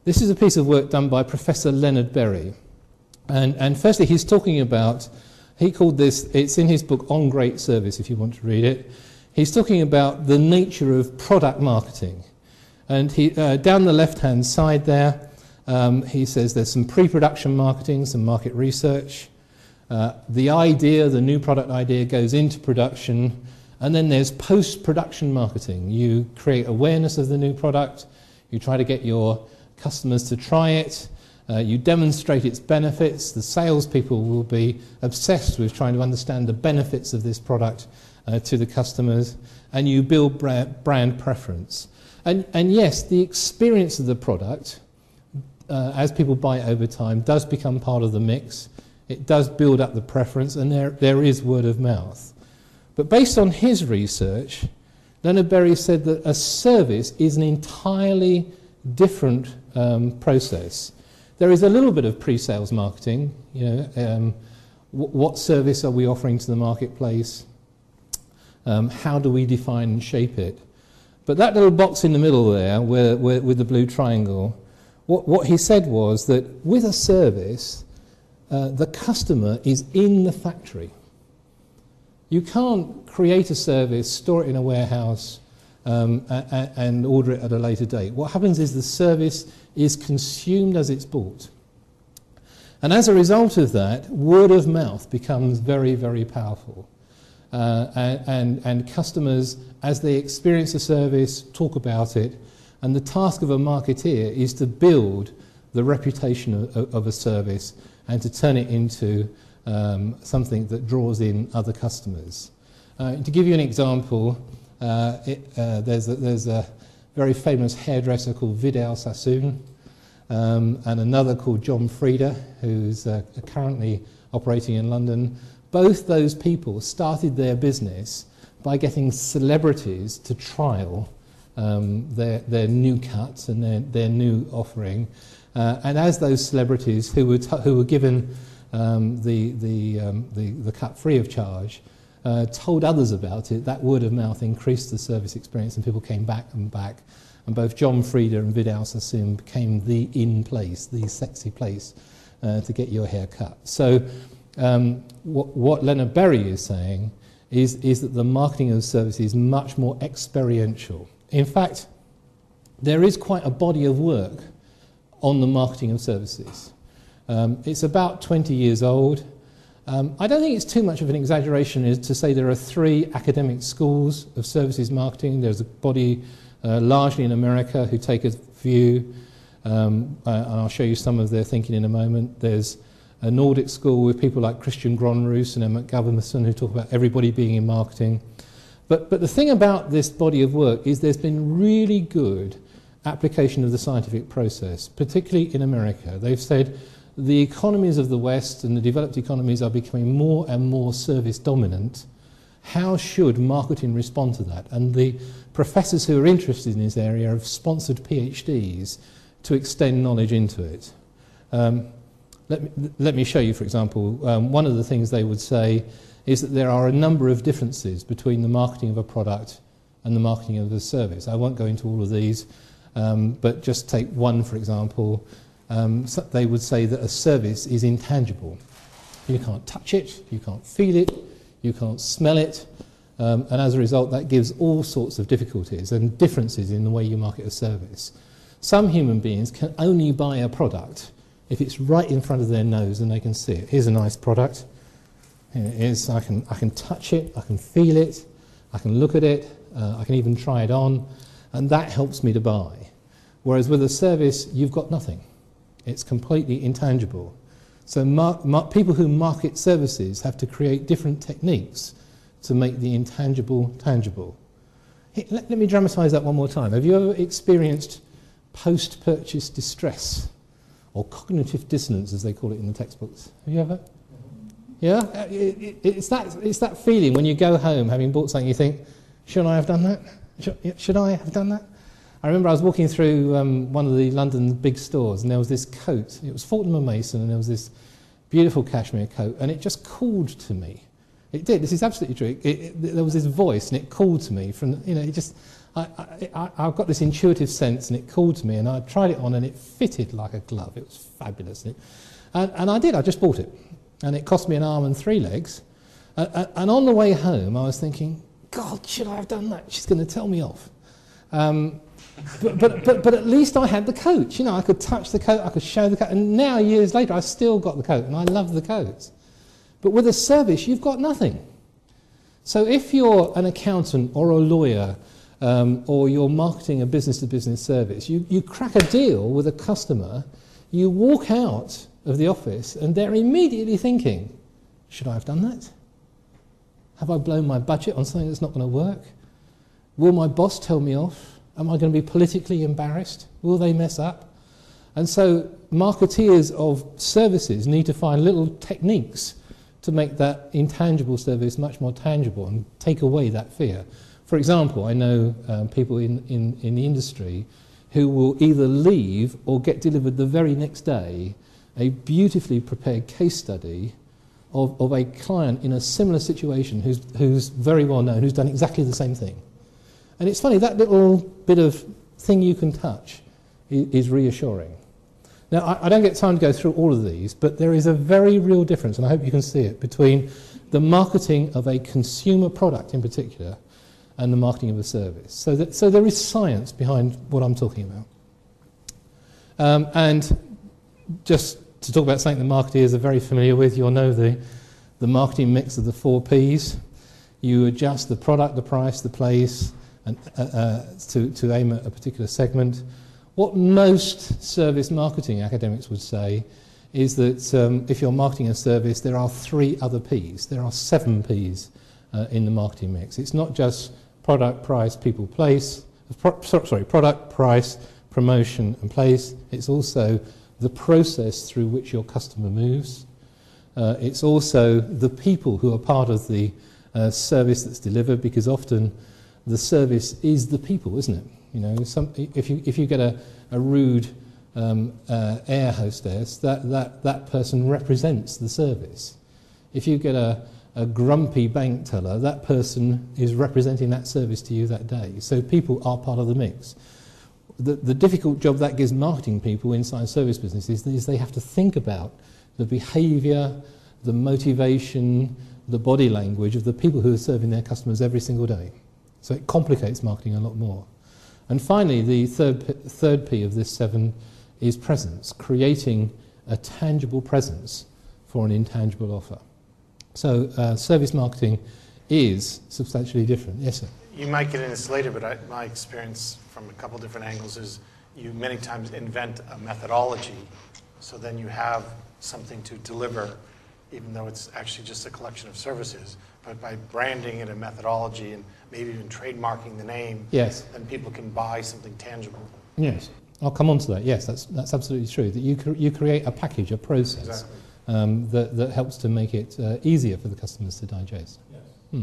This is a piece of work done by Professor Leonard Berry. And firstly, he's talking about, he called this, it's in his book On Great Service, if you want to read it. He's talking about the nature of product marketing. And he, down the left-hand side there, he says there's some pre-production marketing, some market research. The idea, the new product idea, goes into production. And then there's post-production marketing. You create awareness of the new product. You try to get your customers to try it. You demonstrate its benefits. The salespeople will be obsessed with trying to understand the benefits of this product to the customers. And you build brand preference. And yes, the experience of the product, as people buy it over time, does become part of the mix. It does build up the preference, and there is word of mouth. But based on his research, Leonard Berry said that a service is an entirely different process. There is a little bit of pre-sales marketing. What service are we offering to the marketplace? How do we define and shape it? But that little box in the middle there, with the blue triangle, what he said was that with a service, the customer is in the factory. You can't create a service, store it in a warehouse, and order it at a later date. What happens is the service is consumed as it's bought. And as a result of that, word of mouth becomes very, very powerful. And customers, as they experience a service, talk about it, and the task of a marketeer is to build the reputation of a service and to turn it into something that draws in other customers. To give you an example, there's a very famous hairdresser called Vidal Sassoon, and another called John Frieda, who's currently operating in London. Both those people started their business by getting celebrities to trial their new cuts and their new offering. And as those celebrities who were given the cut free of charge told others about it, that word of mouth increased the service experience, and people came back and back. And both John Frieda and Vidal Sassoon became the in place, the sexy place to get your hair cut. So what Leonard Berry is saying is that the marketing of service is much more experiential. In fact, there is quite a body of work on the marketing of services. It's about 20 years old. I don't think it's too much of an exaggeration to say there are 3 academic schools of services marketing. There's a body largely in America who take a view, and I'll show you some of their thinking in a moment. There's a Nordic school with people like Christian Gronroos and Emmett Goverson who talk about everybody being in marketing. But the thing about this body of work is there's been really good application of the scientific process, particularly in America. They've said the economies of the West and the developed economies are becoming more and more service dominant. How should marketing respond to that? And the professors who are interested in this area have sponsored PhDs to extend knowledge into it. Let me show you, for example, one of the things they would say is that there are a number of differences between the marketing of a product and the marketing of a service. I won't go into all of these, but just take one, for example. So they would say that a service is intangible. You can't touch it, you can't feel it, you can't smell it, and as a result that gives all sorts of difficulties and differences in the way you market a service. Some human beings can only buy a product if it's right in front of their nose and they can see it. Here's a nice product. Here it is. I can touch it, I can feel it, I can look at it, I can even try it on, and that helps me to buy. Whereas with a service, you've got nothing. It's completely intangible. So people who market services have to create different techniques to make the intangible tangible. Let me dramatise that one more time. Have you ever experienced post-purchase distress, or cognitive dissonance, as they call it in the textbooks? Have you ever? Yeah? It's that feeling when you go home having bought something, you think, should I have done that? Should I have done that? I remember I was walking through one of the London big stores, and there was this coat. It was Fortnum & Mason, and there was this beautiful cashmere coat, and it just called to me. It did. This is absolutely true. There was this voice, and it called to me from, I've got this intuitive sense, and it called to me, and I tried it on, and it fitted like a glove. It was fabulous. And I did. I just bought it. And it cost me an arm and 3 legs. And on the way home, I was thinking, God, should I have done that? She's going to tell me off. But at least I had the coat. You know, I could touch the coat, I could show the coat. And now, years later, I've still got the coat, and I love the coats. But with a service, you've got nothing. So if you're an accountant or a lawyer, or you're marketing a business-to-business service, you crack a deal with a customer, you walk out of the office, and they're immediately thinking, should I have done that? Have I blown my budget on something that's not going to work? Will my boss tell me off? Am I going to be politically embarrassed? Will they mess up? And so marketeers of services need to find little techniques to make that intangible service much more tangible and take away that fear. For example, I know people in the industry who will either leave or get delivered the very next day a beautifully prepared case study of a client in a similar situation who's very well known, who's done exactly the same thing. And it's funny, that little bit of thing you can touch is reassuring. Now, I don't get time to go through all of these, but there is a very real difference, and I hope you can see it, between the marketing of a consumer product in particular and the marketing of a service. So there is science behind what I'm talking about. And just to talk about something that marketeers are very familiar with, you'll know the marketing mix of the 4 Ps. You adjust the product, the price, the place, and to aim at a particular segment. What most service marketing academics would say is that if you're marketing a service, there are 3 other Ps. There are 7 Ps in the marketing mix. It's not just product, price, people, place. Product, price, promotion, and place. It's also the process through which your customer moves. It's also the people who are part of the service that's delivered, because often the service is the people, isn't it? You know, if you get a rude air hostess, that person represents the service. If you get a grumpy bank teller, that person is representing that service to you that day. So people are part of the mix. The difficult job that gives marketing people inside service businesses is they have to think about the behaviour, the motivation, the body language of the people who are serving their customers every single day. So it complicates marketing a lot more. And finally, the third P of this 7 is presence, creating a tangible presence for an intangible offer. So service marketing is substantially different. Yes, sir? You might get into this later, but my experience from a couple different angles is you many times invent a methodology, so then you have something to deliver, even though it's actually just a collection of services. But by branding it a methodology and maybe even trademarking the name, yes, then people can buy something tangible. Yes, I'll come on to that. Yes, that's absolutely true. That you create a package, a process, exactly, that helps to make it easier for the customers to digest. Yes.